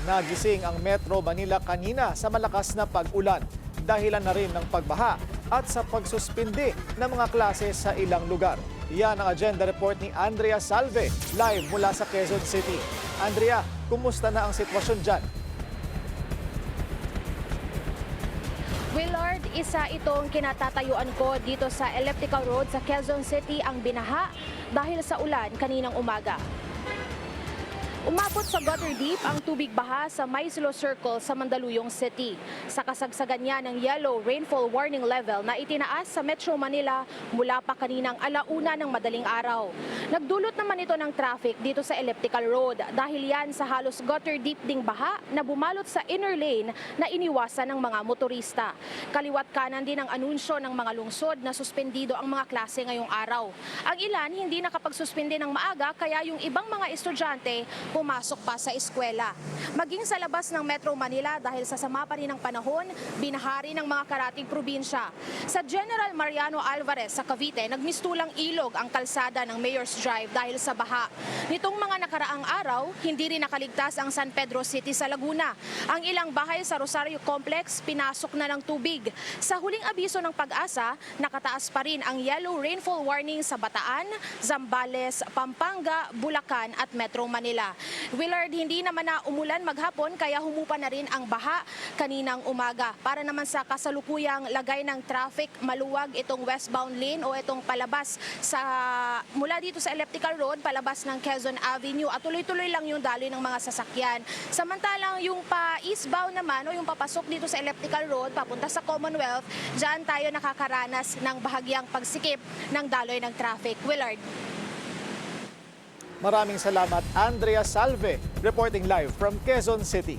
Nagising ang Metro Manila kanina sa malakas na pag-ulan. Dahilan na rin ng pagbaha at sa pagsuspindi ng mga klase sa ilang lugar. Yan ang agenda report ni Andrea Salve, live mula sa Quezon City. Andrea, kumusta na ang sitwasyon dyan? Willard, isa itong kinatatayuan ko dito sa Elliptical Road sa Quezon City ang binaha dahil sa ulan kaninang umaga. Umabot sa gutter deep ang tubig baha sa Maislo Circle sa Mandaluyong City. Sa kasagsagan niya ng yellow rainfall warning level na itinaas sa Metro Manila mula pa kaninang alauna ng madaling araw. Nagdulot naman ito ng traffic dito sa Elliptical Road dahil yan sa halos gutter deep ding baha na bumalot sa inner lane na iniwasan ng mga motorista. Kaliwat kanan din ang anunsyo ng mga lungsod na suspendido ang mga klase ngayong araw. Ang ilan hindi nakapagsuspende ng maaga kaya yung ibang mga estudyante pumasok pa sa eskwela. Maging sa labas ng Metro Manila dahil sa sama pa rin ng panahon, binahari ng mga karating probinsya. Sa General Mariano Alvarez sa Cavite, nagmistulang ilog ang kalsada ng Mayor's Drive dahil sa baha. Nitong mga nakaraang araw, hindi rin nakaligtas ang San Pedro City sa Laguna. Ang ilang bahay sa Rosario Complex pinasok na ng tubig. Sa huling abiso ng Pag-asa, nakataas pa rin ang yellow rainfall warning sa Bataan, Zambales, Pampanga, Bulacan at Metro Manila. Willard, hindi naman na umulan maghapon kaya humupa na rin ang baha kaninang umaga. Para naman sa kasalukuyang lagay ng traffic, maluwag itong westbound lane o itong palabas mula dito sa Elliptical Road, palabas ng Quezon Avenue at tuloy-tuloy lang yung daloy ng mga sasakyan. Samantalang yung pa-eastbound naman o yung papasok dito sa Elliptical Road, papunta sa Commonwealth, dyan tayo nakakaranas ng bahagyang pagsikip ng daloy ng traffic. Willard. Maraming salamat, Andrea Salve, reporting live from Quezon City.